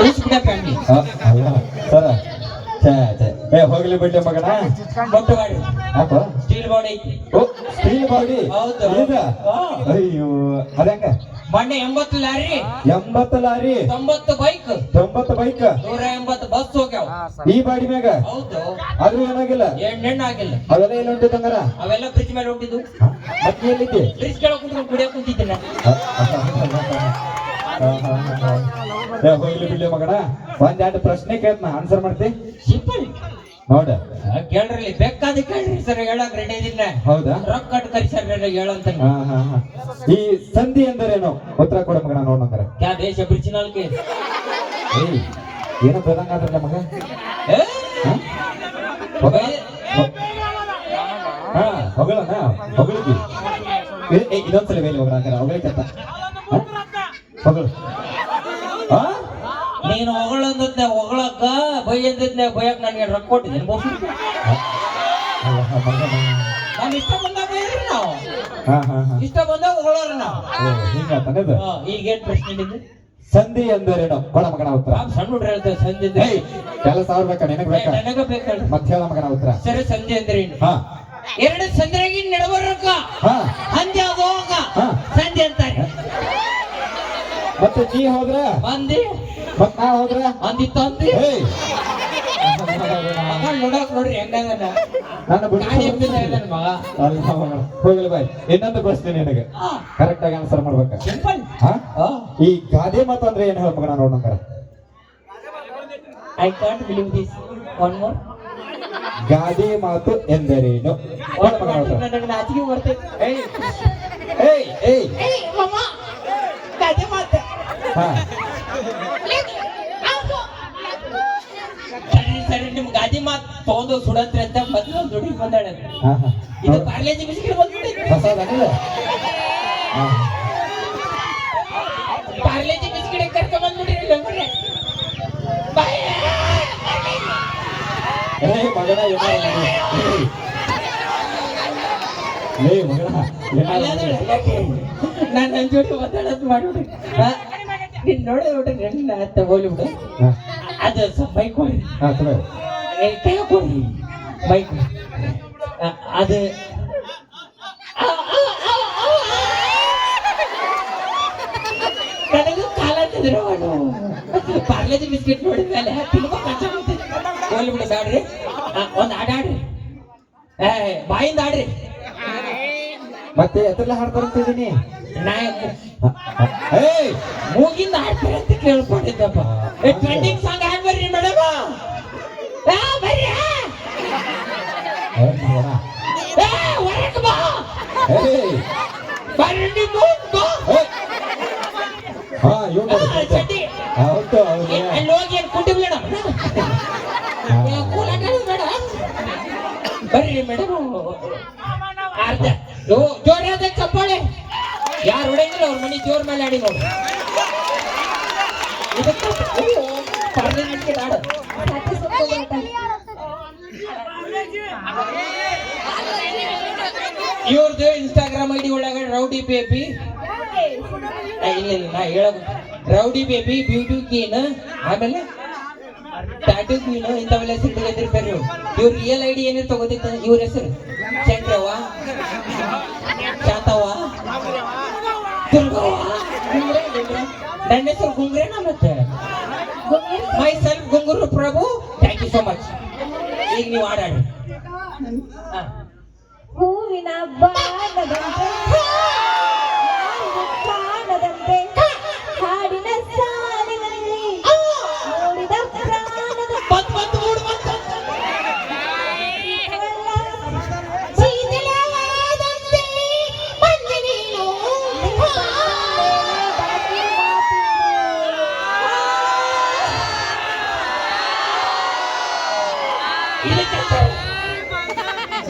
Family ಸರ ಹೋಗ್ಲಿ ಬಿಡ್ಲಿ ಮಗನ ಮೊಟ್ಟೆ ಮಾಡಿ ಯಾಕ ಸ್ಟೀಲ್ ಬಾಡಿ ಐತಿ ಸ್ಟೀಲ್ ಬಾಡಿ ಹೌದು ಅಯ್ಯೋ ಅದಂಗ ಮೊನ್ನೆ 80 lorry 80 lorry 90 bike 90 bike 180 bus ಹೋಗ್ಯಾವ ಈ ಬಾಡಿ ಮ್ಯಾಗ ಹೌದು ಆದ್ರೂ ಏನಾಗಿಲ್ಲ ಎಣ್ಣೆಣ್ಣ ಆಗಿಲ್ಲ ಅವೆಲ್ಲ ಎಲ್ಲ ಉಂಟಿದಂಗಾರ ಅವೆಲ್ಲ ಫ್ರಿಜ್ ಮೇಲೆ ಉಂಟಿದ್ದು ಮತ್ತೆ ಎಲ್ಲಿದ್ದೆ ಫ್ರಿಜ್ ಕೆಳಗೆ ಕುಂತ್ಕೊಂಡು ಕುಡಿಯಕ್ ಕುಂತಿದ್ದೆ ಹೋಗ್ಲಿ ಬಿಡ್ಲಿ ಮಗನ ಒಂದೆರಡು ಪ್ರಶ್ನೆ ಕೇಳ್ತ ಆನ್ಸರ್ ಮಾಡ್ತಿ ಸಿಂಪಲ್ ನೋಡ ಕೇಳ್ರಿ ಬೇಕಾದ ಕೇಳ್ರಿ ಸರ್ ಹೇಳಕ್ ರೆಡಿ ಇದಿಲ್ಲ ಹೌದಾ ರೊಕ್ಕ ಕಟ್ ಕರಿ ಸರ್ ಹೇಳಂತ ಈ ಸಂಧಿ ಎಂದರೇನು ಉತ್ತರ ಕೊಡ ಮಗನ ನೋಡಂಗಾರ ಕ್ಯಾ ದೇಶ ಬ್ರಿಜಿನಲ್ಗೆ ಏನೋ ಬೇದಂಗ ಆದ್ರಲ್ಲ ಮಗ ಹೊಗಳನ ಹೊಗಳಿದ್ವಿ ಇನ್ನೊಂದ್ಸಲ ಬೇಲಿ ಹೋಗ್ರ ಹೊಗಳಿಕತ್ತ ಹೊಗಳು ನೀನು ಹೊಗಳಂದದ್ನೆ ಹೊಗಳಕ್ಕ ಬೈ ಅಂದಿದ್ನೆ ಬೈಯಕ್ ನನಗೆ ರೊಕ್ಕ ಕೊಟ್ಟಿದ್ದೀನಿ ನಾನು ಇಷ್ಟ ಬಂದಾಗ ಬೈದ್ರಿ ನಾವು ಇಷ್ಟ ಬಂದಾಗ ಹೊಗಳೋರು ನಾವು ಈಗೇನ್ ಪ್ರಶ್ನೆ ಇದೆ ಸಂಧಿ ಎಂದರೇನು ಕೊಡ ಮಗನ ಉತ್ತರ ಸಣ್ಣ ಹುಡ್ರು ಹೇಳ್ತೇವೆ ಸಂಧಿ ಕೆಲಸ ಬೇಕಾ ನಿನಗ್ ಬೇಕಾ ನನಗ ಬೇಕು ಮತ್ತೆ ಹೇಳ ಮಗನ ಉತ್ತರ ಸರಿ ಸಂಧಿ ಅಂದ್ರೆ ಎರಡು ಸಂಧಿಯಾಗಿ ನಡಬರ್ರಕ್ಕ ಸಂಧಿ ಅದು ಹೋಗ ಸಂಧಿ ಅಂತಾರೆ ಮತ್ತೆ ನೀ ಹೋದ್ರ ಮಂದಿ ಮತ್ ನಾ ಹೋದ್ರ ಅಂದಿ ತಂದಿ ನೋಡಕ್ ನೋಡ್ರಿ ಹೆಂಗದ ನನ್ನ ಮಗ ಹೋಗಲಿ ಬಾಯ್ ಇನ್ನೊಂದು ಪ್ರಶ್ನೆ ನಿನಗೆ ಕರೆಕ್ಟ್ ಆಗಿ ಆನ್ಸರ್ ಮಾಡ್ಬೇಕ ಸಿಂಪಲ್ ಈ ಗಾದೆ ಮಾತು ಅಂದ್ರೆ ಏನ್ ಹೇಳ ಮಗನ ನೋಡಂಗಾರ I can't believe this one more ಗಾದೆ ಮಾತು ಎಂದರೇನು ನನಗೆ ನಾಚಿಕೆ ಬರ್ತೈತಿ ಗಾದೆ ಮಾತು ಸರಿ ನಿಮ್ ಗಾದಿ ಮಾತ್ ತಗೊಂಡು ಸುಡತ್ರಿ ಅಂತ ಮೊದ್ಲು ಒಂದು ದುಡ್ಡಿಗೆ ಬಂದಾಳ ಇದು ಪಾರ್ಲೇಜಿ ಬಿಸ್ಕಿಟ್ ಬಂದ್ಬಿಟ್ಟೈತಿ ಪಾರ್ಲೇಜಿ ಬಿಸ್ಕಿಟ್ ಕರ್ಕೊಂಡ್ ಬಂದ್ಬಿಟ್ರಿ ನಾನು ನನ್ನ ಜೋಡಿ ಮಾತಾಡೋದು ಮಾಡ್ಬಿಡ್ರಿ ನೀನ್ ನೋಡ್ರಿ ನನ್ನ ತಗೋಲಿಬಿಡು ಅದು ಬೈಕ್ ಕೊಡ್ರಿ ಕೈ ಕೊಡ್ರಿ ಬೈಕ್ ಅದು ನನಗೂ ಕಾಲ ಅಂತಿದ್ರು ಪಾರ್ಲೇಜಿ ಬಿಸ್ಕಿಟ್ ನೋಡಿದ ಮೇಲೆ ತಿನ್ಕೋ ಕಚ್ಚ ಹೋಗ್ಲಿಬಿಡು ಬ್ಯಾಡ್ರಿ ಒಂದ್ ಆಡ್ರಿ ಬಾಯಿಂದ ಆಡ್ರಿ ಮತ್ತೆ ಎತ್ತಲ್ಲ ಹಾಡ್ತಾರಂತಿದ್ದೀನಿ ಮೂಗಿಂದ ಹಾಡ್ತಾರೆ ಅಂತ ಕೇಳ್ಕೊಂಡಿದ್ದಪ್ಪ ಟ್ರೆಂಡಿಂಗ್ ಸಾಂಗ್ ಹಾಡ್ ಬರ್ರಿ ಮೇಡಮ್ ಬರ್ರಿ ಹೊರಕ್ ಬಾ ಬರ್ರಿ ಅಲ್ಲಿ ಹೋಗಿ ಏನ್ ಕುಂಟಿ ಮೇಡಮ್ ಬರ್ರಿ ಮೇಡಮ್ ಅರ್ಧ ಜೋರಾದ ಚಪ್ಪಾಳೆ ಯಾರು ಹೊಡೆಂಗಿಲ್ಲ ಅವ್ರ ಮನೆ ಜೋರ್ ಮೇಲೆ ಆಡಿ ನೋಡಿ ಇವ್ರದ್ದು ಇನ್ಸ್ಟಾಗ್ರಾಮ್ ಐಡಿ ಒಳಗಡೆ ರೌಡಿ ಬೇಬಿ ಇಲ್ಲ ನಾ ಹೇಳೋದು ರೌಡಿ ಬೇಬಿ ಬ್ಯೂಟಿ ಕ್ವೀನ್ ಆಮೇಲೆ ಟ್ಯಾಟೂ ಕ್ವೀನ್ ಇಂಥವೆಲ್ಲ ಹೆಸರು ತೆಗೆದಿರ್ತಾರೆ ಇವ್ರ ರಿಯಲ್ ಐಡಿ ಏನೇನು ತಗೋದಿತ್ತ ಇವ್ರ ಹೆಸರು ಚಂದ್ರವ್ವ ಶಾಂತವ್ವ ದುರ್ಗವ್ವ ನನ್ನ ಹೆಸರು ಗುಂಗ್ರೇನ ಮತ್ತೆ myself Gunguru Prabhu thank you so much ಈಗ ನೀವು ಆಡಾಡಿ ಹೂವಿನ ಬಾಣದಂತೆ ಕಾಣದಂತೆ ಹಾಡಿನ ಸಾಲಿನಲ್ಲಿ ನೋಡಿದ ಪ್ರಾಣದ ಶೀತಲವಾದಂತೆ ಬಂದೆ ನೀನು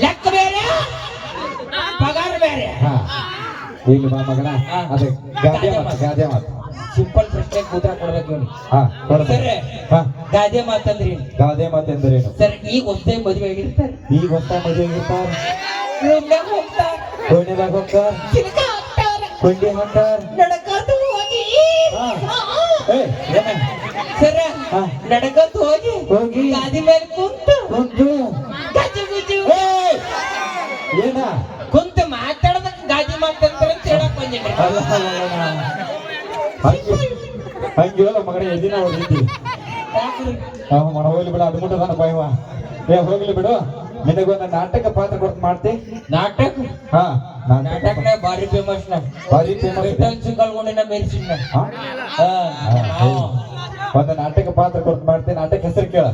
ಲೆಕ್ಕ ಬೇರೆ ಪಗಾರ ಬೇರೆ ಈಗ ಮಗನ ಅದೇ ಗಾದೆ ಮಾತು ಸಿಂಪಲ್ ಪ್ರಶ್ನೆ ಉತ್ತರ ಕೊಡ್ಬೇಕು ಸರ್ ಗಾದೆ ಮಾತಂದ್ರಿ ಗಾದೆ ಮಾತು ಎಂದರೇನು ಸರ್ ಈಗ ಹೊಸದೇ ಮದುವೆ ಆಗಿರ್ತಾರೆ ಈಗ ಹೊಸ ಮದುವೆ ಆಗಿರ್ತಾರ ರೂಮ್ನಾಗ ಹೋಗ್ತಾರ ಕೋಣೆದಾಗ ಹೋಗ್ತಾರ ಚಿಲ್ಕ ಹಾಕ್ತಾರ ಕೊಂಡಿ ಹಾಕ್ತಾರ ನಡಕಾತು ಹೋಗಿ ಸರ ಹಾ. ನಡ್ಕೊಂತ ಹೋಗಿ ಹೋಗಿ. ಗಾದಿ ಮೇಲೆ ಕುಂತು ಕುಂತು ಗಜು ಗುಜು ಏಯ್! ಏನ ಕುಂತು ಮಾತಾಡದಕ್ಕೆ ಗಾದಿ ಮಾತಾಡ್ತಾರೆ ಅಂತ ಹೇಳಕ್ ಬಂದಿನಿ ಅಲ್ಲ ಹಂಗಿಲ್ಲ ಮಗನ ಎದಿನ ಹೊಡಿತಿ ಮನ ಹೋಗ್ಲಿ ಬಿಡು ಅದು ಮುಟ್ಟದಾನ ಭಯವ ಏ ಹೋಗ್ಲಿ ಬಿಡು ನಿನಗೊಂದು ನಾಟಕ ಪಾತ್ರ ಕೊಡ್ತು ಮಾಡ್ತಿ ನಾಟಕ ಹಾ ನಾಟಕನೇ ಭಾರಿ ಫೇಮಸ್ ನ ಭಾರಿ ಫೇಮಸ್ ರಿಟರ್ನ್ ಸಿಂಗಲ್ಗೊಂಡಿನ ಮೆರ್ಸಿನ ಒಂದು ನಾಟಕ ಪಾತ್ರ ಕೊಡ್ತು ಮಾಡ್ತಿ ನಾಟಕ ಹೆಸರು ಕೇಳ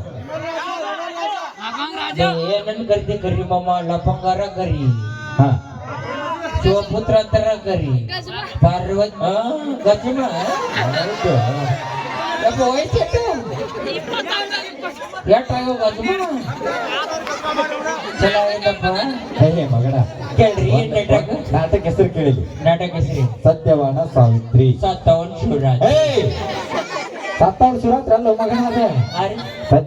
ಏನನ್ ಕರಿತಿ ಕರಿ ಮಮ್ಮ ಲಪಂಗಾರ ಕರಿ ಹಾ ಶಿವಪುತ್ರ ಅಂತಾರ ಕರಿ ಪಾರ್ವತ್ ಗಜಮ ವಯಸ್ಸು ಎಷ್ಟಾಗ ಗಜಮ ಚಲೋ ಆಗೈತಪ್ಪ ಹೇ ಮಗನ ಕೇಳ್ರಿ ಏನ್ ನಾಟಕ ನಾಟಕ ಹೆಸರು ಕೇಳಿಲಿ ನಾಟಕ ಹೆಸರಿ ಸತ್ಯವಾನ ಸಾವಿತ್ರಿ ಸತ್ತವನ್ ಶಿವರಾಜ್ ಏಯ್ ಸತ್ತವನ್ ಶಿವರಾತ್ರಿ ಅಲ್ಲ ಮಗನ ಅದೇ ಆರಿ ಸತ್ಯ